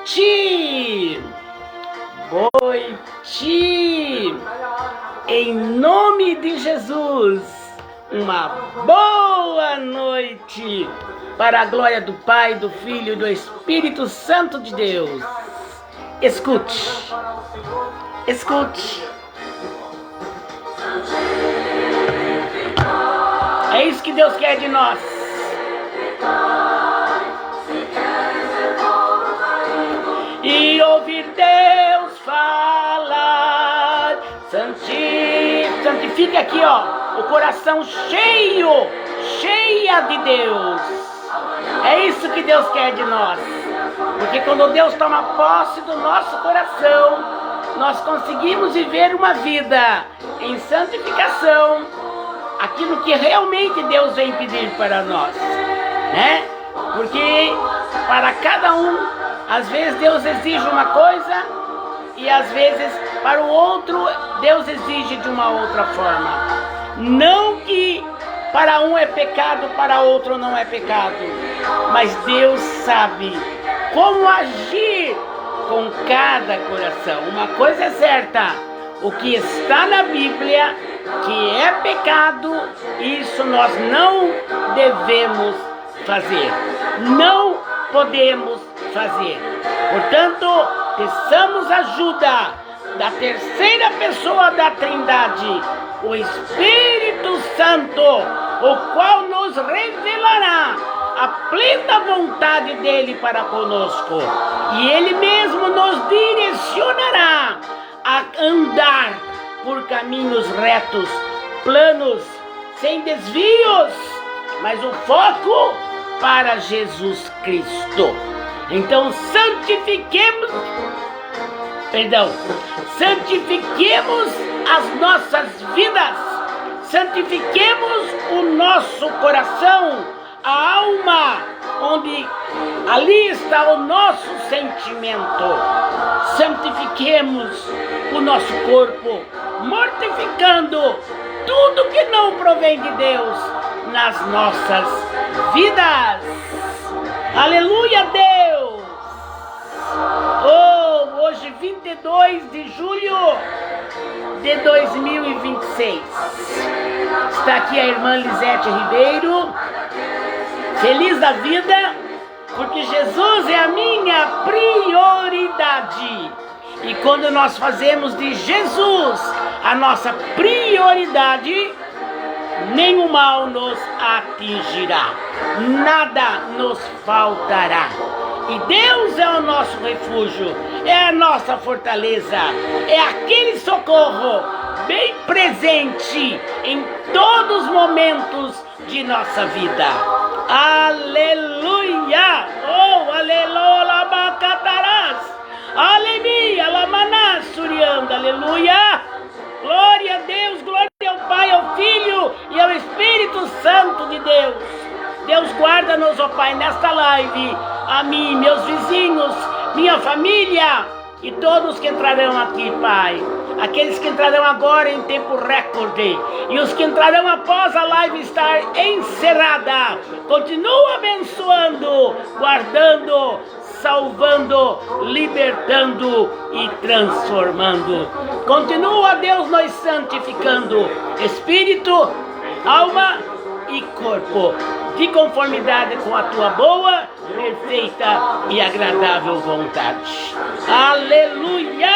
noite! Noite! Em nome de Jesus, uma boa noite para a glória do Pai, do Filho e do Espírito Santo de Deus. Escute, escute. É isso que Deus quer de nós. E ouvir Deus falar, santifica aqui, ó, o coração cheia de Deus. É isso que Deus quer de nós, porque quando Deus toma posse do nosso coração, nós conseguimos viver uma vida em santificação, aquilo que realmente Deus vem pedir para nós, né? Porque para cada um, às vezes Deus exige uma coisa e às vezes para o outro Deus exige de uma outra forma. Não que para um é pecado, para outro não é pecado, mas Deus sabe como agir com cada coração. Uma coisa é certa, o que está na Bíblia, que é pecado, isso nós não devemos fazer, não podemos fazer. Portanto, peçamos ajuda da terceira pessoa da Trindade, o Espírito Santo, o qual nos revelará a plena vontade dele para conosco, e ele mesmo nos direcionará a andar por caminhos retos, planos, sem desvios, mas o foco para Jesus Cristo. Então santifiquemos as nossas vidas, santifiquemos o nosso coração, a alma, onde ali está o nosso sentimento. Santifiquemos o nosso corpo, mortificando tudo que não provém de Deus nas nossas vidas. Aleluia, Deus! Oh, hoje 22 de julho de 2026. Está aqui a irmã Lisete Ribeiro, feliz da vida, porque Jesus é a minha prioridade. E quando nós fazemos de Jesus a nossa prioridade, nenhum mal nos atingirá, nada nos faltará. E Deus é o nosso refúgio, é a nossa fortaleza, é aquele socorro bem presente em todos os momentos de nossa vida. Aleluia! Oh, aleluia, labacatarás! Aleluia, lamanás, surianda, aleluia! Glória a Deus, glória ao Pai, ao Filho e ao Espírito Santo de Deus. Deus guarda-nos, ó Pai, nesta live, a mim, meus vizinhos, minha família e todos que entrarão aqui, Pai. Aqueles que entrarão agora em tempo recorde e os que entrarão após a live estar encerrada. Continua abençoando, guardando, salvando, libertando e transformando. Continua, Deus, nos santificando, espírito, alma e corpo, de conformidade com a tua boa, perfeita e agradável vontade. Aleluia!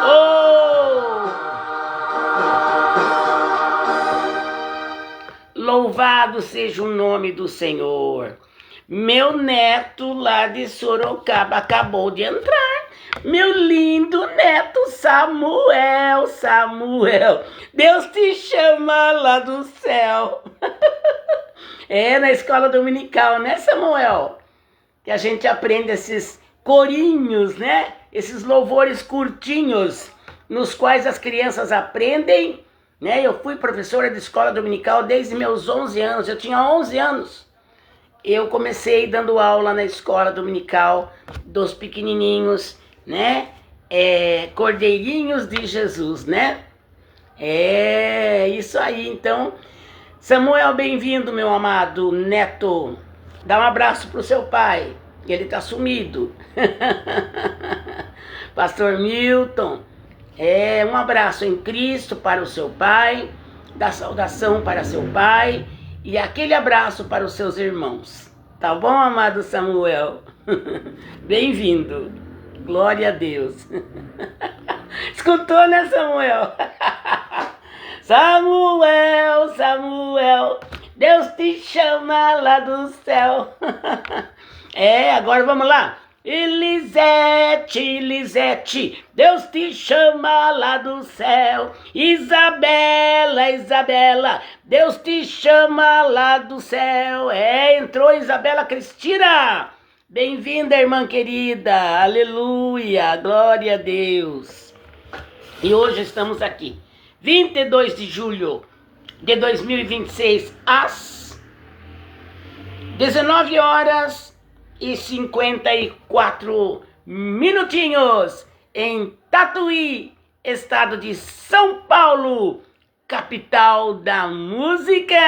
Oh! Louvado seja o nome do Senhor. Meu neto lá de Sorocaba acabou de entrar. Meu lindo neto Samuel. Deus te chama lá do céu. É na escola dominical, né, Samuel? Que a gente aprende esses corinhos, né? Esses louvores curtinhos, nos quais as crianças aprendem, né? Eu fui professora de escola dominical desde meus 11 anos. Eu tinha 11 anos. Eu comecei dando aula na escola dominical dos pequenininhos, né? Cordeirinhos de Jesus, né? É isso aí. Então, Samuel, bem-vindo, meu amado neto. Dá um abraço pro seu pai. Ele está sumido. Pastor Milton, um abraço em Cristo para o seu pai, da saudação para seu pai e aquele abraço para os seus irmãos. Tá bom, amado Samuel? Bem-vindo. Glória a Deus. Escutou, né, Samuel? Samuel, Samuel, Deus te chama lá do céu. Agora vamos lá. Elisete, Elisete, Deus te chama lá do céu. Isabela, Isabela, Deus te chama lá do céu. Entrou Isabela Cristina. Bem-vinda, irmã querida. Aleluia, glória a Deus. E hoje estamos aqui, 22 de julho de 2026, às 19 horas e 54 minutinhos, em Tatuí, estado de São Paulo, capital da música.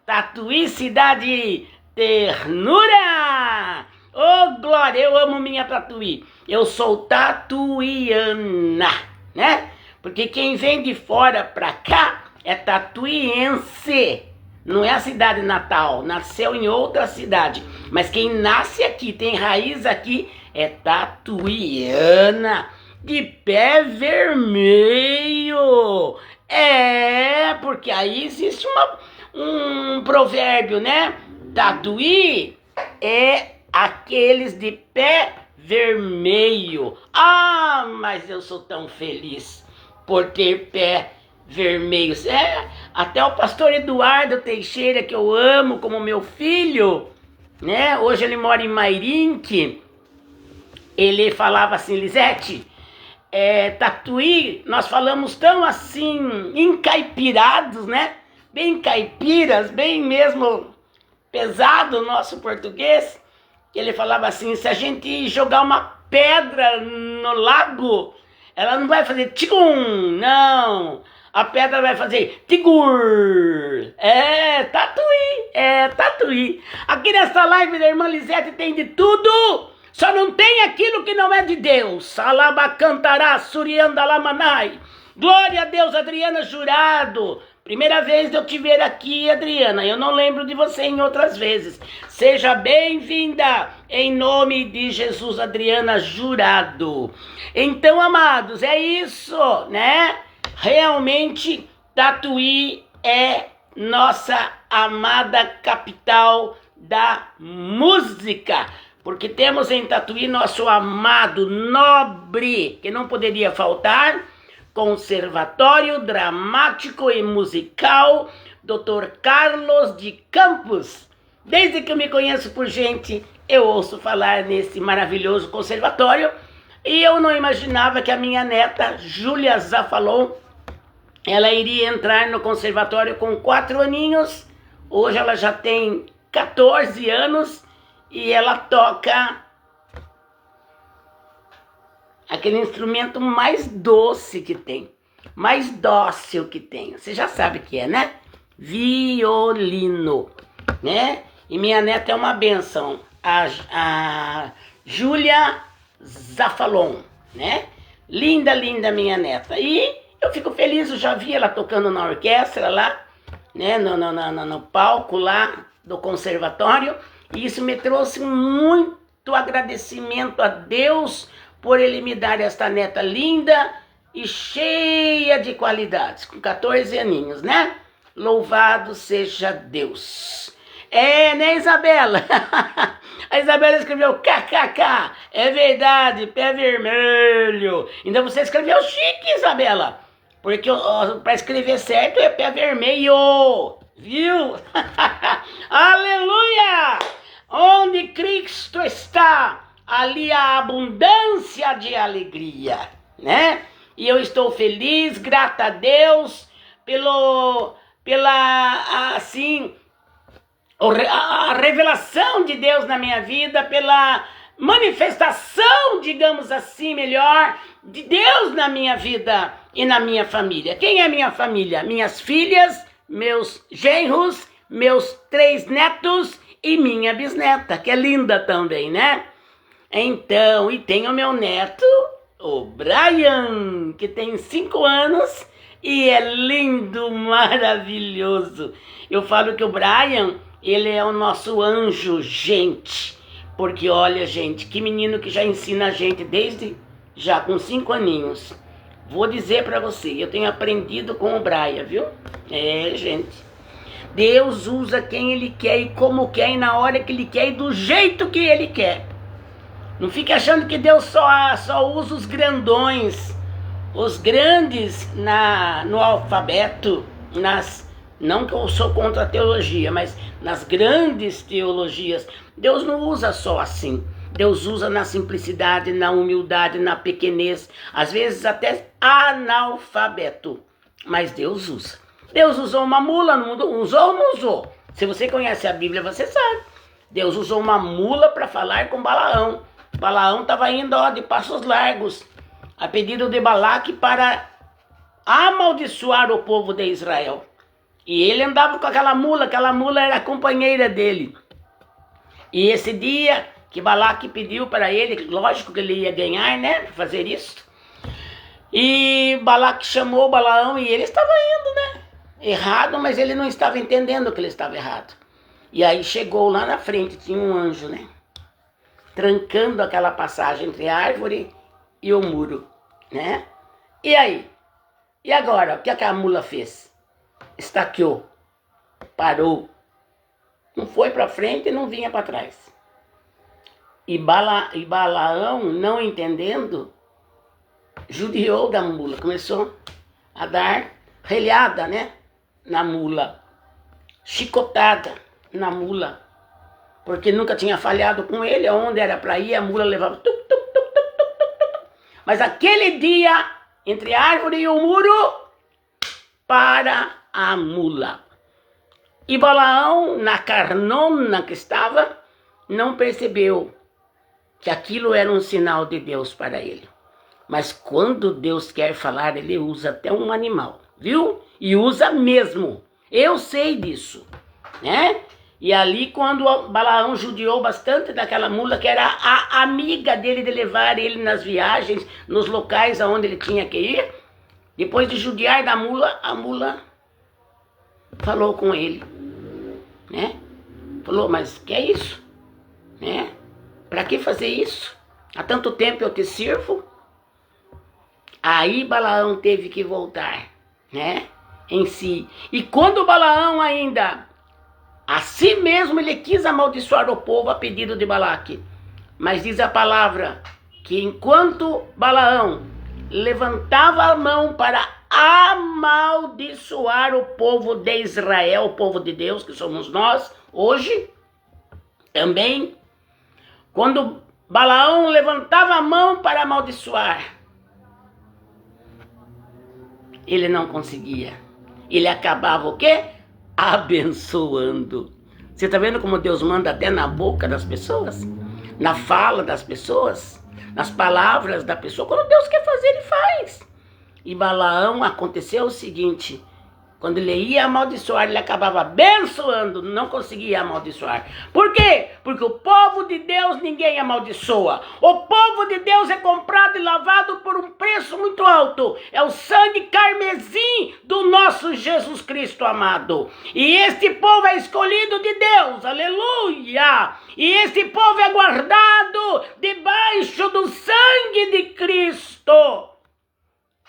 Tatuí, cidade ternura. Oh, glória, eu amo minha Tatuí. Eu sou tatuiana, né? Porque quem vem de fora pra cá é tatuiense. Não é a cidade natal, nasceu em outra cidade. Mas quem nasce aqui, tem raiz aqui, é tatuiana. De pé vermelho. Porque aí existe um provérbio, né? Tatuí é aqueles de pé vermelho. Ah, mas eu sou tão feliz por ter pé vermelho. Até o pastor Eduardo Teixeira, que eu amo como meu filho, né? Hoje ele mora em Mairinque. Ele falava assim: Lisete, Tatuí, nós falamos tão assim, encaipirados, né? Bem caipiras, bem mesmo pesado o nosso português. Ele falava assim: se a gente jogar uma pedra no lago, ela não vai fazer tigum, não. A pedra vai fazer tigur. Tatuí. Aqui nessa live da irmã Lisete tem de tudo, só não tem aquilo que não é de Deus. Salabacantará, suriandalamanai. Glória a Deus, Adriana Jurado. Primeira vez de eu te ver aqui, Adriana. Eu não lembro de você em outras vezes. Seja bem-vinda em nome de Jesus, Adriana Jurado. Então, amados, é isso, né? Realmente, Tatuí é nossa amada capital da música. Porque temos em Tatuí nosso amado, nobre, que não poderia faltar, Conservatório Dramático e Musical Dr. Carlos de Campos. Desde que eu me conheço por gente, eu ouço falar nesse maravilhoso conservatório. E eu não imaginava que a minha neta, Júlia Zafalon, ela iria entrar no conservatório com 4 aninhos. Hoje ela já tem 14 anos e ela toca aquele instrumento mais doce que tem, mais dócil que tem. Você já sabe o que é, né? Violino, né? E minha neta é uma benção, a Júlia Zafalon, né? Linda, linda minha neta. E eu fico feliz, eu já vi ela tocando na orquestra lá, né? No palco lá do conservatório. E isso me trouxe muito agradecimento a Deus por Ele me dar esta neta linda e cheia de qualidades, com 14 aninhos, né? Louvado seja Deus. Né, Isabela? A Isabela escreveu KKK. É verdade, pé vermelho. Então você escreveu chique, Isabela. Porque para escrever certo é pé vermelho. Viu? Aleluia! Onde Cristo está, ali a abundância de alegria, né? E eu estou feliz, grata a Deus, pela assim, a revelação de Deus na minha vida, pela manifestação, digamos assim, melhor, de Deus na minha vida e na minha família. Quem é minha família? Minhas filhas, meus genros, meus 3 netos e minha bisneta, que é linda também, né? Então, e tem o meu neto, o Brian, que tem 5 anos e é lindo, maravilhoso. Eu falo que o Brian, ele é o nosso anjo, gente. Porque olha, gente, que menino que já ensina a gente desde já com 5 aninhos. Vou dizer para você, eu tenho aprendido com o Brian, viu? É, gente. Deus usa quem Ele quer e como quer e na hora que Ele quer e do jeito que Ele quer. Não fique achando que Deus só usa os grandões, os grandes no alfabeto, não que eu sou contra a teologia, mas nas grandes teologias. Deus não usa só assim. Deus usa na simplicidade, na humildade, na pequenez, às vezes até analfabeto. Mas Deus usa. Deus usou uma mula no mundo, usou ou não usou? Se você conhece a Bíblia, você sabe. Deus usou uma mula para falar com Balaão. Balaão estava indo de passos largos, a pedido de Balaque para amaldiçoar o povo de Israel. E ele andava com aquela mula era a companheira dele. E esse dia que Balaque pediu para ele, lógico que ele ia ganhar, né, para fazer isso. E Balaque chamou Balaão e ele estava indo, né, errado, mas ele não estava entendendo que ele estava errado. E aí chegou lá na frente, tinha um anjo, né, trancando aquela passagem entre a árvore e o muro, né? E aí? E agora? O que a mula fez? Estaqueou, parou, não foi para frente e não vinha para trás. E Balaão, não entendendo, judiou da mula, começou a dar relhada, né, na mula, chicotada na mula, porque nunca tinha falhado com ele, onde era para ir, a mula levava tuc, tuc, tuc, tuc, tuc, tuc, tuc. Mas aquele dia, entre a árvore e o muro, para a mula. E Balaão, na carnona que estava, não percebeu que aquilo era um sinal de Deus para ele. Mas quando Deus quer falar, ele usa até um animal, viu? E usa mesmo. Eu sei disso, né? E ali, quando Balaão judiou bastante daquela mula, que era a amiga dele, de levar ele nas viagens, nos locais aonde ele tinha que ir, depois de judiar da mula, a mula falou com ele, né? Falou, mas que é isso? Né? Para que fazer isso? Há tanto tempo eu te sirvo. Aí Balaão teve que voltar, né? Em si. E quando Balaão ainda, a si mesmo, ele quis amaldiçoar o povo a pedido de Balaque. Mas diz a palavra que enquanto Balaão levantava a mão para amaldiçoar o povo de Israel, o povo de Deus, que somos nós, hoje, também, quando Balaão levantava a mão para amaldiçoar, ele não conseguia. Ele acabava o quê? Abençoando. Você está vendo como Deus manda até na boca das pessoas? Na fala das pessoas? Nas palavras da pessoa? Quando Deus quer fazer, Ele faz. E Balaão, aconteceu o seguinte: quando ele ia amaldiçoar, ele acabava abençoando, não conseguia amaldiçoar. Por quê? Porque o povo de Deus ninguém amaldiçoa. O povo de Deus é comprado e lavado por um preço muito alto. É o sangue carmesim do nosso Jesus Cristo amado. E este povo é escolhido de Deus, aleluia! E este povo é guardado debaixo do sangue de Cristo.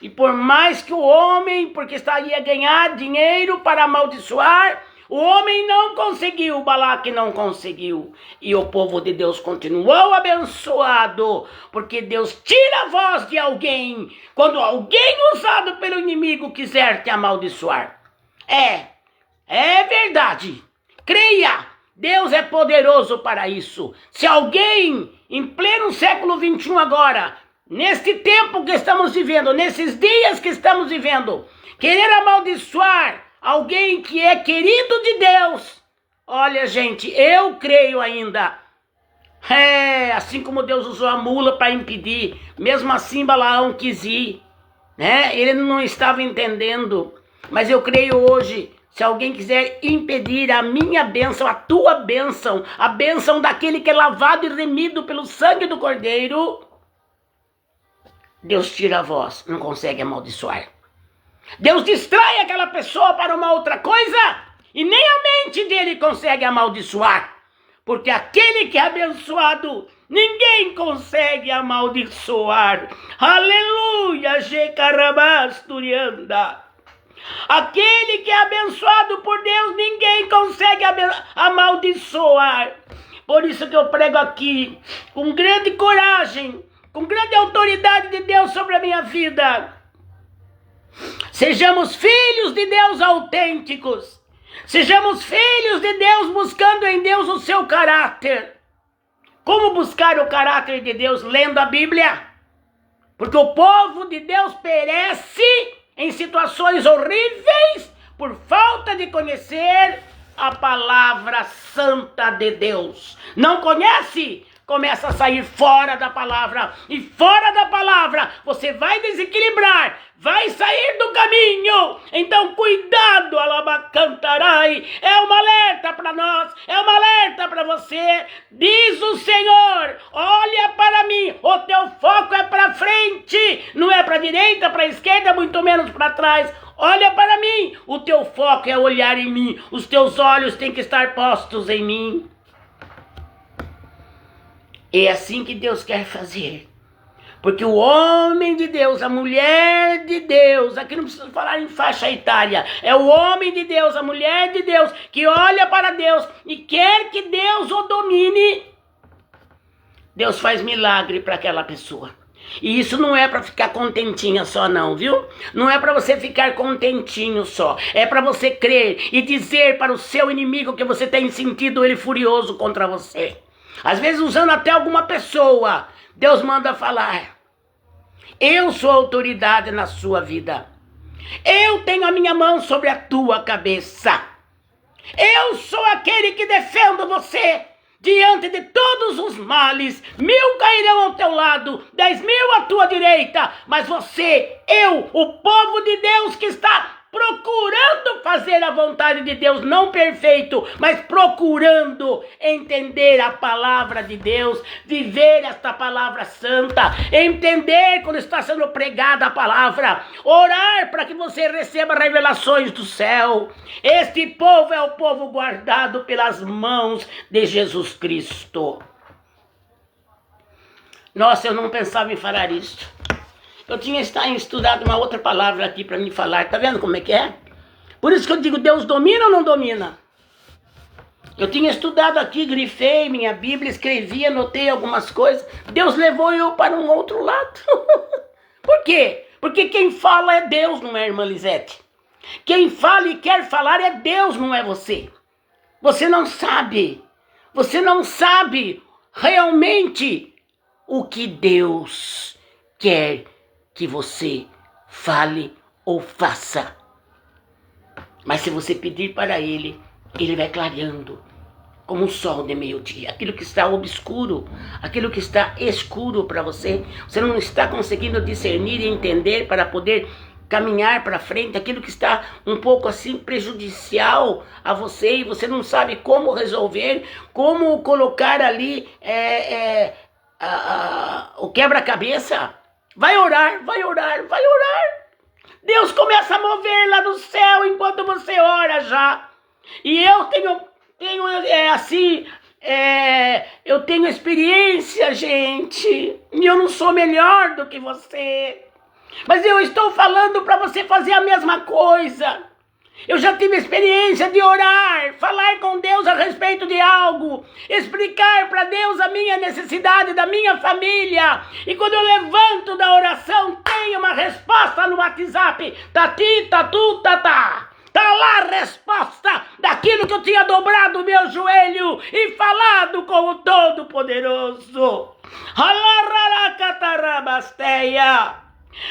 E por mais que o homem, porque estaria a ganhar dinheiro para amaldiçoar, o homem não conseguiu, Balaque não conseguiu. E o povo de Deus continuou abençoado, porque Deus tira a voz de alguém, quando alguém usado pelo inimigo quiser te amaldiçoar. É verdade. Creia, Deus é poderoso para isso. Se alguém, em pleno século 21 agora, neste tempo que estamos vivendo, nesses dias que estamos vivendo, querer amaldiçoar alguém que é querido de Deus, olha, gente, eu creio ainda. Assim como Deus usou a mula para impedir, mesmo assim Balaão quis ir, né? Ele não estava entendendo, mas eu creio hoje, Se alguém quiser impedir a minha bênção, a tua bênção, a bênção daquele que é lavado e remido pelo sangue do Cordeiro, Deus tira a voz, não consegue amaldiçoar. Deus distrai aquela pessoa para uma outra coisa e nem a mente dele consegue amaldiçoar. Porque aquele que é abençoado, ninguém consegue amaldiçoar. Aleluia, Jecarabasturianda. Aquele que é abençoado por Deus, ninguém consegue amaldiçoar. Por isso que eu prego aqui, com grande coragem, com grande autoridade de Deus sobre a minha vida. Sejamos filhos de Deus autênticos. Sejamos filhos de Deus buscando em Deus o seu caráter. Como buscar o caráter de Deus? Lendo a Bíblia. Porque o povo de Deus perece em situações horríveis por falta de conhecer a palavra santa de Deus. Não conhece? Começa a sair fora da palavra. E fora da palavra você vai desequilibrar, vai sair do caminho. Então cuidado, alabacantarai. É uma alerta para nós, é uma alerta para você. Diz o Senhor, olha para mim, o teu foco é para frente, não é para direita, para esquerda, muito menos para trás. Olha para mim, o teu foco é olhar em mim, os teus olhos têm que estar postos em mim. É assim que Deus quer fazer. Porque o homem de Deus, a mulher de Deus, aqui não precisa falar em faixa etária, é o homem de Deus, a mulher de Deus, que olha para Deus e quer que Deus o domine. Deus faz milagre para aquela pessoa. E isso não é para ficar contentinha só não, viu? Não é para você ficar contentinho só. É para você crer e dizer para o seu inimigo que você tem sentido ele furioso contra você. Às vezes usando até alguma pessoa, Deus manda falar. Eu sou autoridade na sua vida. Eu tenho a minha mão sobre a tua cabeça. Eu sou aquele que defendo você diante de todos os males. 1000 cairão ao teu lado, 10.000 à tua direita. Mas você, eu, o povo de Deus que está procurando fazer a vontade de Deus, não perfeito, mas procurando entender a palavra de Deus, viver esta palavra santa, entender quando está sendo pregada a palavra, orar para que você receba revelações do céu. Este povo é o povo guardado pelas mãos de Jesus Cristo. Nossa, eu não pensava em falar isso. Eu tinha estudado uma outra palavra aqui para me falar. Tá vendo como é que é? Por isso que eu digo, Deus domina ou não domina? Eu tinha estudado aqui, grifei minha Bíblia, escrevi, anotei algumas coisas. Deus levou eu para um outro lado. Por quê? Porque quem fala é Deus, não é, irmã Lisete? Quem fala e quer falar é Deus, não é você. Você não sabe. Você não sabe realmente o que Deus quer que você fale ou faça. Mas se você pedir para Ele, Ele vai clareando como um sol de meio-dia. Aquilo que está obscuro, aquilo que está escuro para você, você não está conseguindo discernir e entender para poder caminhar para frente, aquilo que está um pouco assim prejudicial a você e você não sabe como resolver, como colocar ali o quebra-cabeça. Vai orar, vai orar, vai orar. Deus começa a mover lá no céu enquanto você ora já. E eu eu tenho experiência, gente. E eu não sou melhor do que você. Mas eu estou falando para você fazer a mesma coisa. Eu já tive experiência de orar, falar com Deus a respeito de algo, explicar para Deus a minha necessidade da minha família. E quando eu levanto da oração, tem uma resposta no WhatsApp. Tati, tatu, tatá. Tá lá a resposta daquilo que eu tinha dobrado o meu joelho e falado com o Todo-Poderoso. Alararacatarabasteia.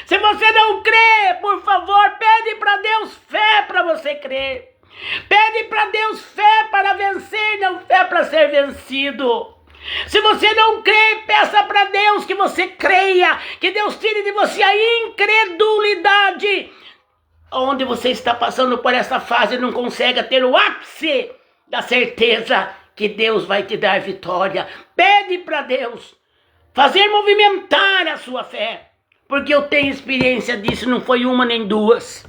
Se você não crê, por favor, pede para Deus fé para você crer. Pede para Deus fé para vencer, não fé para ser vencido. Se você não crê, peça para Deus que você creia, que Deus tire de você a incredulidade. onde você está passando por essa fase, não consegue ter o ápice da certeza que Deus vai te dar vitória. Pede para Deus fazer movimentar a sua fé, porque eu tenho experiência disso, não foi uma nem duas.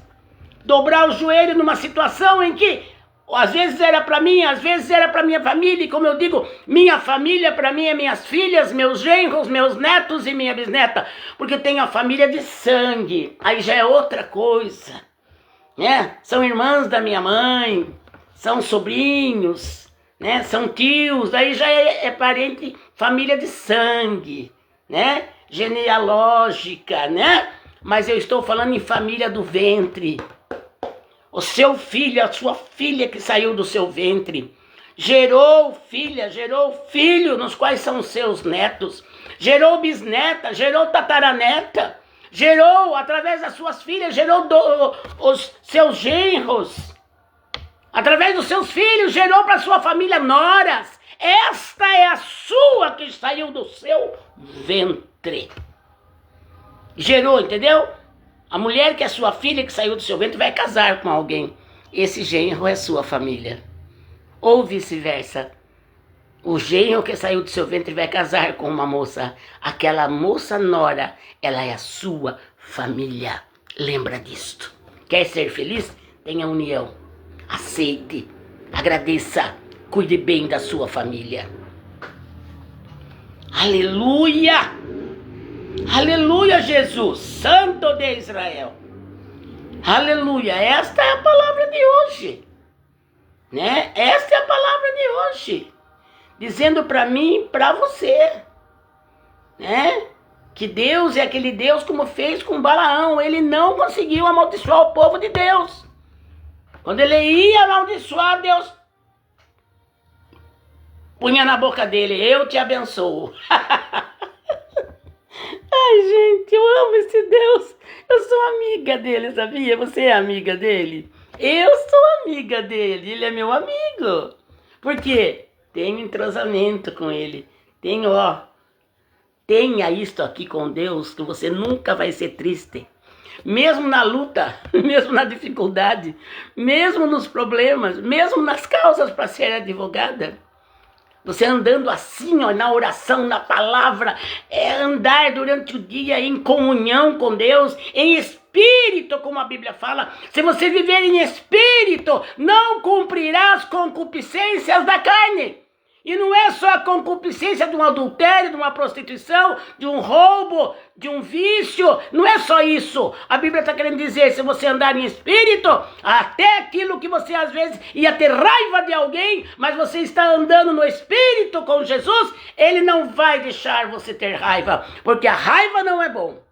Dobrar o joelho numa situação em que às vezes era para mim, às vezes era para minha família, e como eu digo, minha família para mim é minhas filhas, meus genros, meus netos e minha bisneta, porque eu tenho a família de sangue, aí já é outra coisa, né? São irmãs da minha mãe, são sobrinhos, né? São tios, aí já é parente, família de sangue, né? Genealógica, né? Mas eu estou falando em família do ventre. O seu filho, a sua filha que saiu do seu ventre, gerou filha, gerou filho, nos quais são os seus netos, gerou bisneta, gerou tataraneta, gerou, através das suas filhas, gerou os seus genros, através dos seus filhos, gerou para sua família noras. Esta é a sua que saiu do seu ventre. Gerou, entendeu? A mulher que é sua filha, que saiu do seu ventre, vai casar com alguém. Esse genro é sua família. Ou vice-versa. O genro que saiu do seu ventre vai casar com uma moça. Aquela moça nora, ela é a sua família. Lembra disto. Quer ser feliz? Tenha união. Aceite. Agradeça. Cuide bem da sua família. Aleluia! Aleluia, Jesus, Santo de Israel. Aleluia, esta é a palavra de hoje, né? Esta é a palavra de hoje, dizendo para mim e para você, né? Que Deus é aquele Deus como fez com Balaão. Ele não conseguiu amaldiçoar o povo de Deus. Quando ele ia amaldiçoar, Deus punha na boca dele: eu te abençoo. Ai, gente, eu amo esse Deus. Eu sou amiga dele, sabia? Você é amiga dele? Eu sou amiga dele, ele é meu amigo. Por quê? Tenho entrosamento com ele. Tenha isto aqui com Deus, que você nunca vai ser triste. Mesmo na luta, mesmo na dificuldade, mesmo nos problemas, mesmo nas causas para ser advogada. Você andando assim, ó, na oração, na palavra, é andar durante o dia em comunhão com Deus, em espírito, como a Bíblia fala. Se você viver em espírito, não cumprirá as concupiscências da carne. E não é só a concupiscência de um adultério, de uma prostituição, de um roubo, de um vício. Não é só isso. A Bíblia está querendo dizer, se você andar em espírito, até aquilo que você às vezes ia ter raiva de alguém, mas você está andando no espírito com Jesus, ele não vai deixar você ter raiva, porque a raiva não é bom.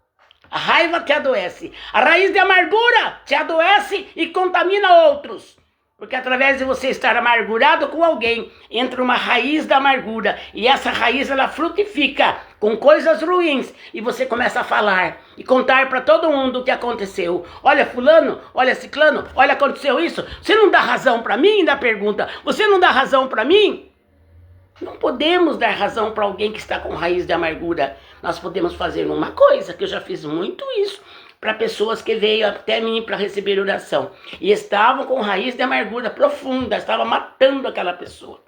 A raiva te adoece. A raiz de amargura te adoece e contamina outros. Porque através de você estar amargurado com alguém, entra uma raiz da amargura. E essa raiz, ela frutifica com coisas ruins. E você começa a falar e contar para todo mundo o que aconteceu. Olha fulano, olha ciclano, olha aconteceu isso. Você não dá razão para mim? Ainda pergunta, você não dá razão para mim? Não podemos dar razão para alguém que está com raiz de amargura. Nós podemos fazer uma coisa, que eu já fiz muito isso, para pessoas que veio até mim para receber oração. E estavam com raiz de amargura profunda, estava matando aquela pessoa.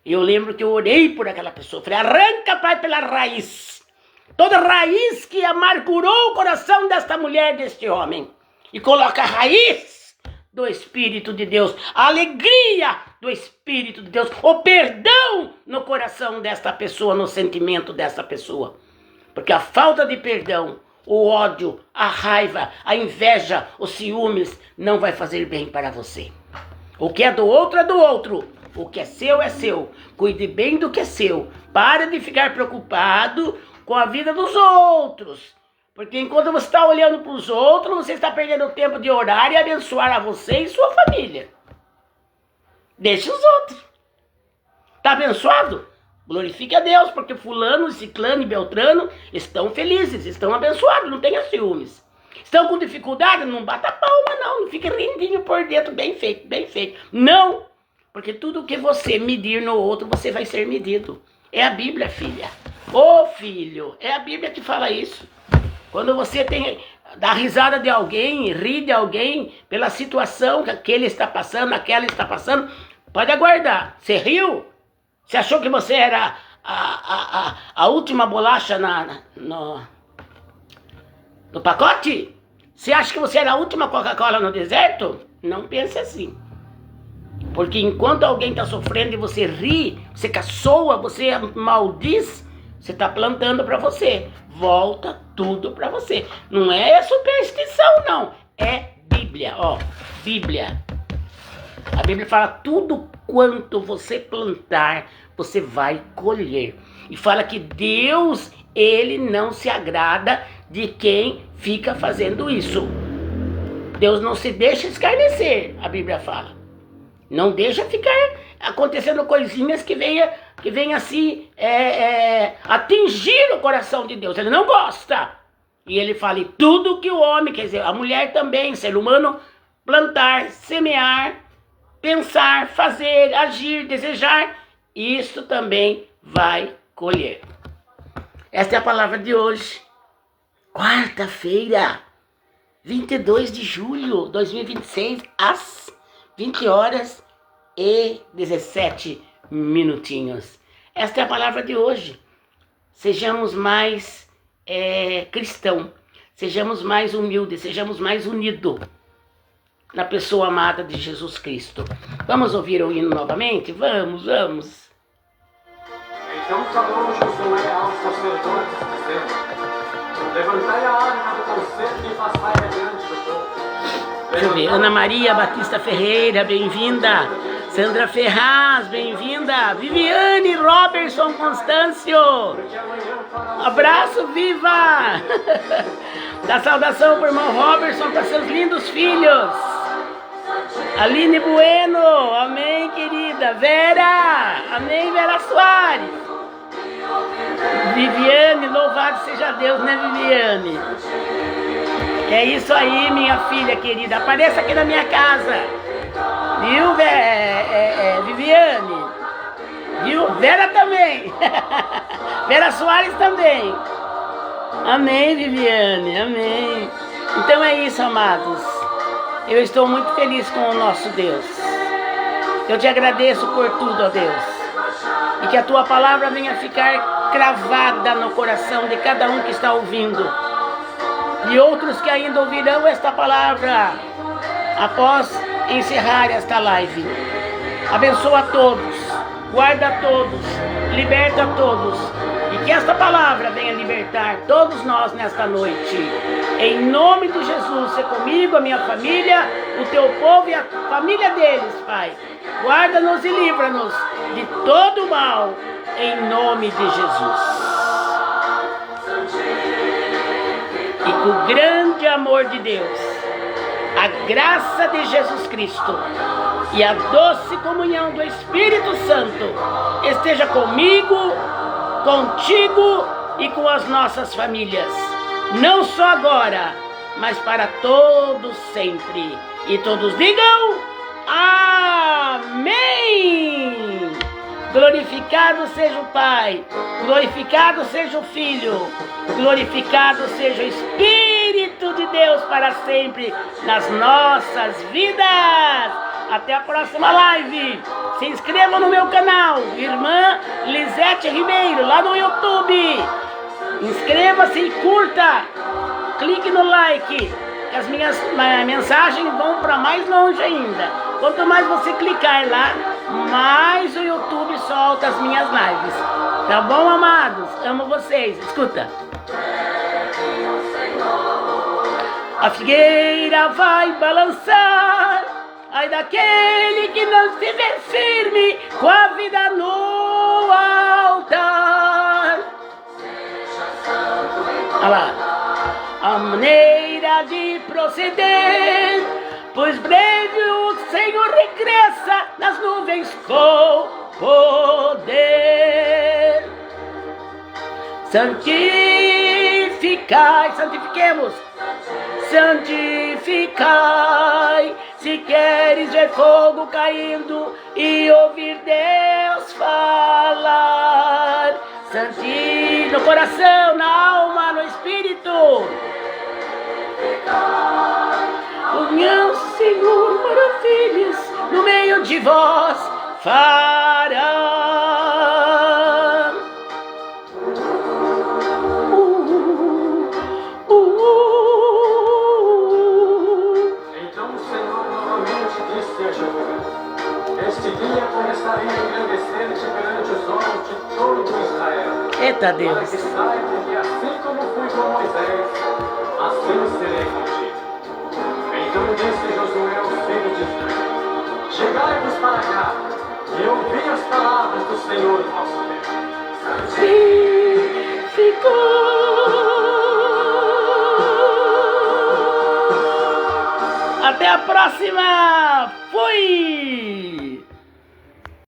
E eu lembro que eu orei por aquela pessoa. Falei, arranca, Pai, pela raiz. Toda raiz que amargurou o coração desta mulher, deste homem. E coloca a raiz do Espírito de Deus, a alegria do Espírito de Deus, o perdão no coração desta pessoa, no sentimento desta pessoa. Porque a falta de perdão, o ódio, a raiva, a inveja, os ciúmes não vai fazer bem para você. O que é do outro é do outro. O que é seu é seu. Cuide bem do que é seu. Para de ficar preocupado com a vida dos outros. Porque enquanto você está olhando para os outros, você está perdendo o tempo de orar e abençoar a você e sua família. Deixe os outros. Está abençoado? Glorifique a Deus, porque fulano, ciclano e beltrano estão felizes, estão abençoados, não tenha ciúmes. Estão com dificuldade? Não bata palma, não fique rindinho por dentro, bem feito, bem feito. Não, porque tudo que você medir no outro, você vai ser medido. É a Bíblia, filha. Ô filho, é a Bíblia que fala isso. Quando você tem dar risada de alguém, rir de alguém pela situação que aquele está passando, aquela está passando, pode aguardar. Você riu? Você achou que você era a última bolacha no pacote? Você acha que você era a última Coca-Cola no deserto? Não pense assim. Porque enquanto alguém está sofrendo e você ri, você caçoa, você maldiz, você está plantando para você. Volta tudo para você. Não é superstição, não. É Bíblia, ó. Bíblia. A Bíblia fala tudo quanto você plantar, você vai colher. E fala que Deus, Ele não se agrada de quem fica fazendo isso. Deus não se deixa escarnecer, a Bíblia fala. Não deixa ficar acontecendo coisinhas que venha assim atingir o coração de Deus. Ele não gosta. E ele fala, e tudo que o homem, quer dizer, a mulher também, ser humano, plantar, semear, pensar, fazer, agir, desejar, isso também vai colher. Esta é a palavra de hoje. Quarta-feira, 22 de julho de 2026, às 20 horas e 17 minutinhos. Esta é a palavra de hoje. Sejamos mais cristão, sejamos mais humildes, sejamos mais unidos na pessoa amada de Jesus Cristo. Vamos ouvir o hino novamente? Vamos. Então clamou Josué aos sacerdotes, dizendo: levantai a arma do concerto e passai adiante do povo. Deixa eu ver, Ana Maria Batista Ferreira, bem-vinda. Sandra Ferraz, bem-vinda. Viviane Robertson Constâncio. Abraço, viva! Dá saudação para o irmão Robertson, para seus lindos filhos. Aline Bueno, amém, querida. Vera, amém, Vera Soares. Viviane, louvado seja Deus, né, Viviane? É isso aí, minha filha querida. Apareça aqui na minha casa. Viu, Viviane? Viu? Vera também. Vera Soares também. Amém, Viviane. Amém. Então é isso, amados. Eu estou muito feliz com o nosso Deus. Eu te agradeço por tudo, ó Deus. E que a tua palavra venha ficar cravada no coração de cada um que está ouvindo. E outros que ainda ouvirão esta palavra após encerrar esta live. Abençoa a todos, guarda a todos, liberta a todos. E que esta palavra venha libertar todos nós nesta noite. Em nome de Jesus, se comigo, a minha família, o teu povo e a família deles, Pai. Guarda-nos e livra-nos de todo mal, em nome de Jesus. E com o grande amor de Deus, a graça de Jesus Cristo e a doce comunhão do Espírito Santo esteja comigo, contigo e com as nossas famílias, não só agora, mas para todos sempre. E todos digam amém! Glorificado seja o Pai, glorificado seja o Filho, glorificado seja o Espírito de Deus para sempre nas nossas vidas. Até a próxima live. Se inscreva no meu canal, Irmã Lisete Ribeiro, lá no YouTube. Inscreva-se e curta. Clique no like, que as minhas mensagens vão para mais longe ainda. Quanto mais você clicar lá, mais o YouTube solta as minhas lives. Tá bom, amados? Amo vocês. Escuta. A figueira vai balançar, ai daquele que não estiver firme com a vida no altar. Olha lá. A maneira de proceder, pois breve o Senhor regressa nas nuvens com poder. Santificai, santifiquemos. Santificai, se queres ver fogo caindo e ouvir Deus falar. No coração, na alma, no espírito. União, Senhor, maravilhas no meio de vós fará. Então o Senhor novamente disse a Josué: este dia começarei a engrandecer-te perante os olhos de todo Israel. Eita Para Deus. que saiba que assim como fui com Moisés, assim serei contigo. Então disse Josué aos filhos de Israel: chegai-vos para cá e ouvi as palavras do Senhor nosso Deus. Até a próxima! Fui!